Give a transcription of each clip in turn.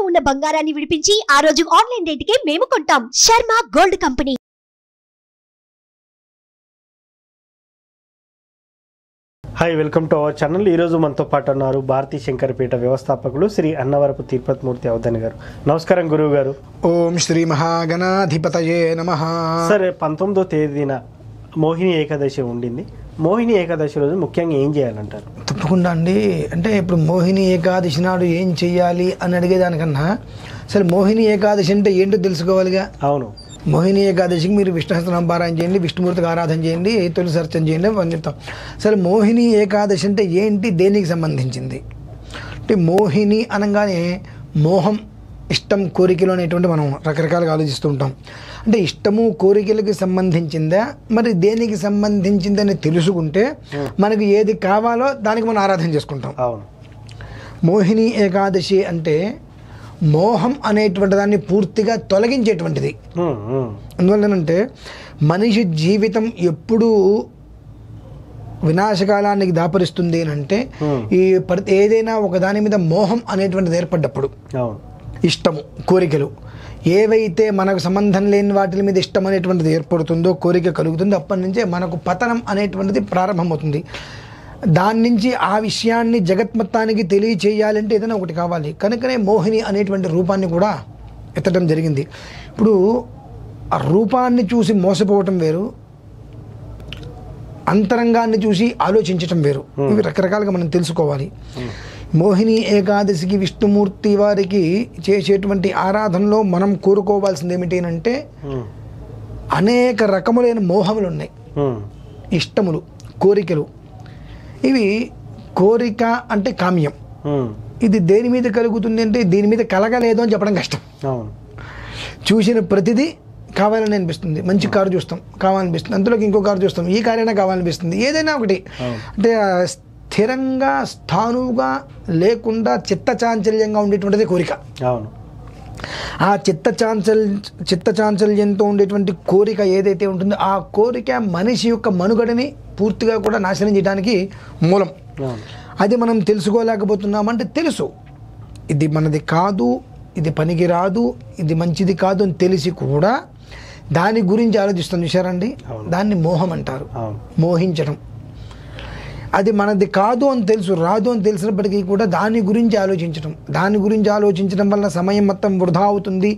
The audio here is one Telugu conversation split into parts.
ఉన్న బంగారాన్ని విడిపించి ఆ రోజు ఆన్లైన్ రేటుకే మేము కొంటాం. Sharma gold company. Hi, welcome to our channel. ఈరోజు మనతో పాటు ఉన్నారు భారతీ శంకరపీఠ వ్యవస్థాపకులు శ్రీ అన్నవరపు తిరుపతిమూర్తి అవధాని గారు. నమస్కారం గురువు గారు. ఓం శ్రీ మహాగణాధిపతయే నమః. సరే, 19వ తేదీన మోహిని ఏకాదశి ఉండింది. మోహిని ఏకాదశి రోజు ముఖ్యంగా ఏం చేయాలంటారు? తప్పకుండా అండి. అంటే ఇప్పుడు మోహిని ఏకాదశి నాడు ఏం చెయ్యాలి అని అడిగేదానికన్నా అసలు మోహిని ఏకాదశి అంటే ఏంటో తెలుసుకోవాలిగా. అవును. మోహిని ఏకాదశికి మీరు విష్ణు సహస్రనామ పారాయణ చేయండి, విష్ణుమూర్తికి ఆరాధన చేయండి, తులసి అర్చన చేయండి అని చెప్తాం. అసలు మోహిని ఏకాదశి అంటే ఏంటి, దేనికి సంబంధించింది అంటే మోహిని అనగానే మోహం, ఇష్టం, కోరికలు అనేటువంటి మనం రకరకాలుగా ఆలోచిస్తూ ఉంటాం. అంటే ఇష్టము కోరికలకి సంబంధించిందా, మరి దేనికి సంబంధించిందని తెలుసుకుంటే మనకు ఏది కావాలో దానికి మనం ఆరాధన చేసుకుంటాం. అవును. మోహిని ఏకాదశి అంటే మోహం అనేటువంటి దాన్ని పూర్తిగా తొలగించేటువంటిది. అందువల్లనంటే మనిషి జీవితం ఎప్పుడూ వినాశకాలానికి దాపరిస్తుంది అని అంటే ఈ ఏదైనా ఒక దాని మీద మోహం అనేటువంటిది ఏర్పడ్డప్పుడు, ఇష్టము, కోరికలు ఏవైతే మనకు సంబంధం లేని వాటి మీద ఇష్టం అనేటువంటిది ఏర్పడుతుందో, కోరిక కలుగుతుందో, అప్పటి నుంచే మనకు పతనం అనేటువంటిది ప్రారంభమవుతుంది. దాని నుంచి ఆ విషయాన్ని జగత్మత్తానికి తెలియచేయాలంటే ఏదైనా ఒకటి కావాలి. కనుకనే మోహిని అనేటువంటి రూపాన్ని కూడా ఎత్తడం జరిగింది. ఇప్పుడు ఆ రూపాన్ని చూసి మోసపోవటం వేరు, అంతరంగాన్ని చూసి ఆలోచించటం వేరు. ఇవి రకరకాలుగా మనం తెలుసుకోవాలి. మోహిని ఏకాదశికి విష్ణుమూర్తి వారికి చేసేటువంటి ఆరాధనలో మనం కోరుకోవాల్సింది ఏమిటి అంటే అనేక రకములైన మోహములు ఉన్నాయి. ఇష్టములు, కోరికలు. ఇవి కోరిక అంటే కామ్యం. ఇది దేని మీద కలుగుతుంది అంటే దీని మీద కలగలేదు అని చెప్పడం కష్టం. చూసిన ప్రతిదీ కావాలని అనిపిస్తుంది. మంచి కారు చూస్తాం, కావాలనిపిస్తుంది. అందులోకి ఇంకో కారు చూస్తాం, ఈ కారైనా కావాలనిపిస్తుంది. ఏదైనా ఒకటి అంటే స్థిరంగా, స్థానువుగా లేకుండా చిత్తచాంచల్యంగా ఉండేటువంటిది కోరిక. ఆ చిత్తచాంచల్యంతో ఉండేటువంటి కోరిక ఏదైతే ఉంటుందో ఆ కోరిక మనిషి యొక్క మనుగడని పూర్తిగా కూడా నాశనం చేయడానికి మూలం. అది మనం తెలుసుకోలేకపోతున్నామంటే తెలుసు ఇది మనది కాదు, ఇది పనికి రాదు, ఇది మంచిది కాదు అని తెలిసి కూడా దాని గురించి ఆలోచిస్తాం. చూశారండి, దాన్ని మోహం అంటారు. మోహించడం. అది మనది కాదు అని తెలుసు, రాదు అని తెలిసినప్పటికీ కూడా దాని గురించి ఆలోచించడం. దాని గురించి ఆలోచించడం వల్ల సమయం మొత్తం వృధా అవుతుంది,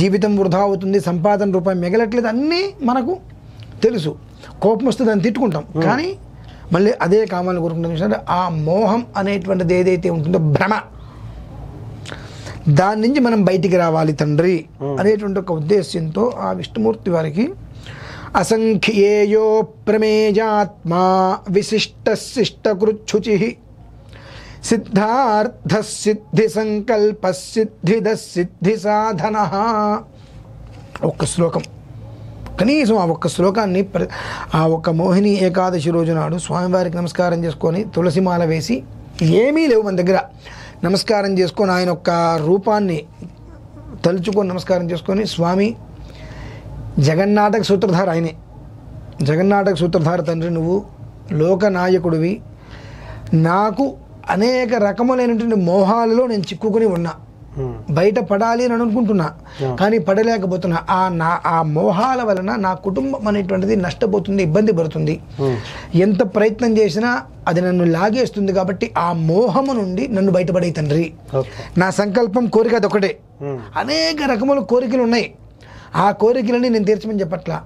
జీవితం వృధా అవుతుంది, సంపాదన రూపాయి మిగలట్లేదు, అన్నీ మనకు తెలుసు. కోపం వస్తే దాన్ని తిట్టుకుంటాం, కానీ మళ్ళీ అదే కామాలను కోరుకుంటాం. ఆ మోహం అనేటువంటిది ఏదైతే ఉంటుందో భ్రమ, దాని నుంచి మనం బయటికి రావాలి తండ్రి అనేటువంటి ఒక ఉద్దేశ్యంతో ఆ విష్ణుమూర్తి వారికి అసంఖ్యేయో ప్రమేయాత్మా విశిష్టశిష్టకృచ్ఛుచి సిద్ధార్థ సిద్ధి సంకల్ప సిద్ధిద సిద్ధి సాధన. ఒక్క శ్లోకం, కనీసం ఆ ఒక్క శ్లోకాన్ని ఆ ఒక్క మోహిని ఏకాదశి రోజు నాడు స్వామివారికి నమస్కారం చేసుకొని తులసిమాల వేసి, ఏమీ లేవు మన దగ్గర, నమస్కారం చేసుకొని ఆయన యొక్క రూపాన్ని తలుచుకొని నమస్కారం చేసుకొని, స్వామి జగన్నాటక సూత్రధార ఆయనే, జగన్నాటక సూత్రధార తండ్రి, నువ్వు లోకనాయకుడివి, నాకు అనేక రకములైనటువంటి మోహాలలో నేను చిక్కుకుని ఉన్నా, బయట పడాలి అని అనుకుంటున్నా కానీ పడలేకపోతున్నా. ఆ మోహాల వలన నా కుటుంబం అనేటువంటిది నష్టపోతుంది, ఇబ్బంది పడుతుంది. ఎంత ప్రయత్నం చేసినా అది నన్ను లాగేస్తుంది. కాబట్టి ఆ మోహము నుండి నన్ను బయటపడే తండ్రి. నా సంకల్పం, కోరిక అదొకటే. అనేక రకముల కోరికలు ఉన్నాయి. ఆ కోరికలని నేను తీర్చమని చెప్పట్లా,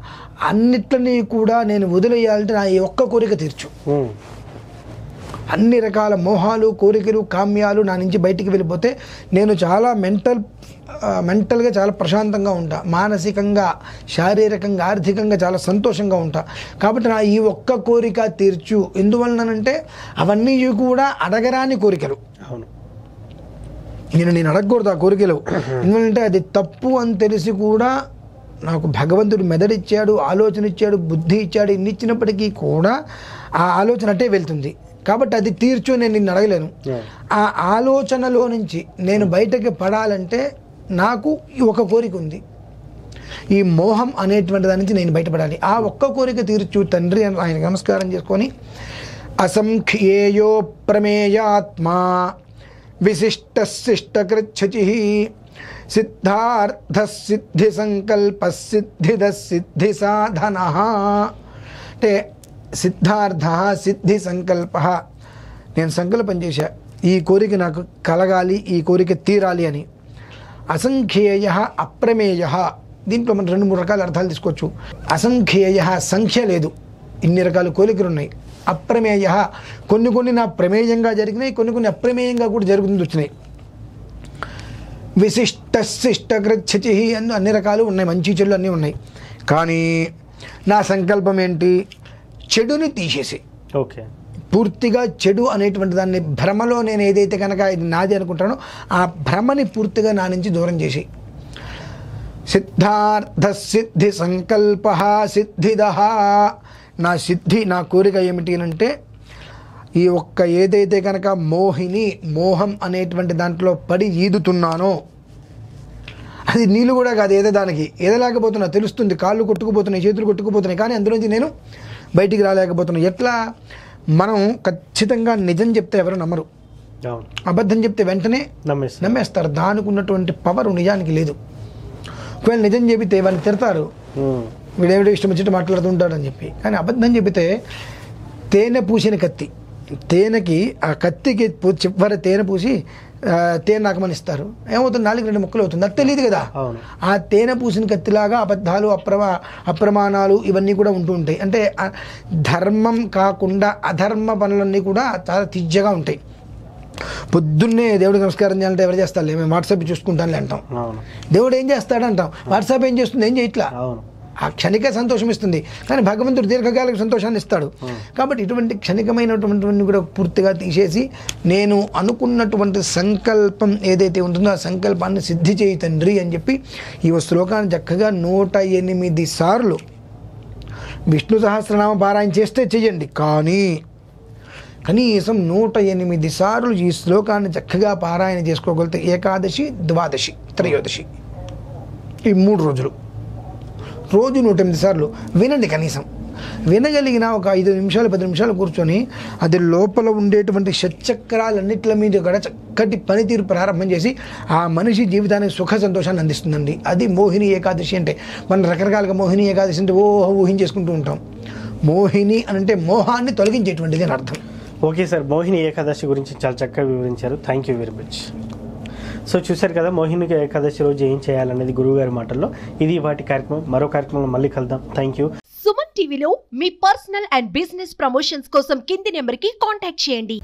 అన్నిట్లని కూడా నేను వదిలేయాలంటే నా ఈ ఒక్క కోరిక తీర్చు. అన్ని రకాల మోహాలు, కోరికలు, కామ్యాలు నా నుంచి బయటికి వెళ్ళిపోతే నేను చాలా మెంటల్గా చాలా ప్రశాంతంగా ఉంటా, మానసికంగా, శారీరకంగా, ఆర్థికంగా చాలా సంతోషంగా ఉంటా. కాబట్టి నా ఈ ఒక్క కోరిక తీర్చు. ఎందువలనంటే అవన్నీ కూడా అడగరాని కోరికలు. నేను అడగకూడదు ఆ కోరికలు. ఎందుకంటే అది తప్పు అని తెలిసి కూడా నాకు భగవంతుడు మెదడిచ్చాడు, ఆలోచన ఇచ్చాడు, బుద్ధి ఇచ్చాడు. ఇన్ని ఇచ్చినప్పటికీ కూడా ఆ ఆలోచన అట్టే వెళ్తుంది. కాబట్టి అది తీర్చు, నేను నిన్ను అడగలేను. ఆ ఆలోచనలో నుంచి నేను బయటకి పడాలంటే నాకు ఒక కోరిక ఉంది, ఈ మోహం అనేటువంటి దాని నుంచి నేను బయటపడాలి. ఆ ఒక్క కోరిక తీర్చు తండ్రి అని ఆయన నమస్కారం చేసుకొని, అసంఖ్యేయో ప్రమేయాత్మా విశిష్టశిష్టకృచ్ఛచి సిద్ధార్థ సిద్ధి సంకల్ప సిద్ధిద సిద్ధి సాధన. అంటే సిద్ధార్థ సిద్ధి సంకల్ప, నేను సంకల్పం చేశా ఈ కోరిక నాకు కలగాలి, ఈ కోరిక తీరాలి అని. అసంఖ్యేయ అప్రమేయ, దీంట్లో మనం 2-3 రకాల అర్థాలు తీసుకోవచ్చు. అసంఖ్యేయ సంఖ్య లేదు, ఇన్ని రకాల కోరికలు ఉన్నాయి. అప్రమేయ కొన్ని నా ప్రమేయంగా జరిగినాయి, కొన్ని అప్రమేయంగా కూడా జరుగుతుంది వచ్చినాయి. విశిష్టశిష్టకృచ్ఛచి అన్ని రకాలు ఉన్నాయి, మంచి చెడు అన్నీ ఉన్నాయి. కానీ నా సంకల్పం ఏంటి? చెడుని తీసేసి, ఓకే, పూర్తిగా చెడు అనేటువంటి దాన్ని భ్రమలో నేను ఏదైతే కనుక ఇది నాది అనుకుంటానో ఆ భ్రమని పూర్తిగా నా నుంచి దూరం చేసి. సిద్ధార్థ సిద్ధి సంకల్ప సిద్ధిద, నా సిద్ధి నా కోరిక ఏమిటి అంటే ఈ ఒక్క ఏదైతే కనుక మోహం అనేటువంటి దాంట్లో పడి ఈదుతున్నానో, అది నీళ్ళు కూడా కాదు, దానికి ఏదలేకపోతున్నా తెలుస్తుంది, కాళ్ళు కొట్టుకుపోతున్నాయి, చేతులు కొట్టుకుపోతున్నాయి, కానీ అందులోంచి నేను బయటికి రాలేకపోతున్నాను. ఎట్లా? మనం ఖచ్చితంగా నిజం చెప్తే ఎవరు నమ్మరు, అబద్ధం చెప్తే వెంటనే నమ్మేస్తారు. దానికి ఉన్నటువంటి పవర్ నిజానికి లేదు. ఒకవేళ నిజం చెబితే వాళ్ళని తిడతారు, వీడేవిడో ఇష్టం వచ్చినట్టు మాట్లాడుతుంటాడని చెప్పి. కానీ అబద్ధం చెబితే తేనె పూసిన కత్తి, తేనెకి ఆ కత్తికి చివరి తేనె పూసి తేనె నాకమనిస్తారు, ఏమవుతుంది? 4 ముక్కలు అవుతుంది, అది తెలియదు కదా. ఆ తేనె పూసిన కత్తిలాగా అబద్ధాలు అప్రమాణాలు ఇవన్నీ కూడా ఉంటూ ఉంటాయి. అంటే ధర్మం కాకుండా అధర్మ పనులన్నీ కూడా చాలా తిజ్జగా ఉంటాయి. పొద్దున్నే దేవుడికి నమస్కారం చేయాలంటే ఎవరు చేస్తారు? మేము వాట్సాప్ చూసుకుంటానులే అంటాం. దేవుడు ఏం చేస్తాడు అంటాం, వాట్సాప్ ఏం చేస్తుంది? ఏం చేయట్లా. ఆ క్షణిక సంతోషం ఇస్తుంది, కానీ భగవంతుడు దీర్ఘకాలిక సంతోషాన్ని ఇస్తాడు. కాబట్టి ఇటువంటి క్షణికమైనటువంటి కూడా పూర్తిగా తీసేసి నేను అనుకున్నటువంటి సంకల్పం ఏదైతే ఉంటుందో ఆ సంకల్పాన్ని సిద్ధి చేయి తండ్రి అని చెప్పి ఈ శ్లోకాన్ని చక్కగా 108 సార్లు విష్ణు సహస్రనామ పారాయణ చేస్తే చెయ్యండి. కానీ కనీసం 108 సార్లు ఈ శ్లోకాన్ని చక్కగా పారాయణ చేసుకోగలిగితే ఏకాదశి, ద్వాదశి, త్రయోదశి ఈ 3 రోజులు రోజు 108 సార్లు వినండి. కనీసం వినగలిగిన ఒక 5 నిమిషాలు 10 నిమిషాలు కూర్చొని అది లోపల ఉండేటువంటి షట్చక్రాలన్నిట్ల మీద కూడా చక్కటి పనితీరు ప్రారంభం చేసి ఆ మనిషి జీవితానికి సుఖ సంతోషాన్ని అందిస్తుందండి. అది మోహిని ఏకాదశి అంటే. మనం రకరకాలుగా మోహిని ఏకాదశి అంటే ఊహించేసుకుంటూ ఉంటాం. మోహిని అంటే మోహాన్ని తొలగించేటువంటిది అని అర్థం. ఓకే సార్, మోహిని ఏకాదశి గురించి చాలా చక్కగా వివరించారు. Thank you very much. So చూశారు కదా, మోహిని ఏకాదశి రోజు ఏం చేయాలనేది గురువు గారి మాటల్లో. ఇది వాటి కార్యక్రమం. మరో కార్యక్రమంలో మళ్ళీ కలుద్దాం. Thank you. సుమన్ టీవీలో మీ పర్సనల్ అండ్ బిజినెస్ ప్రమోషన్స్ కోసం కింది నెంబర్కి కాంటాక్ట్ చేయండి.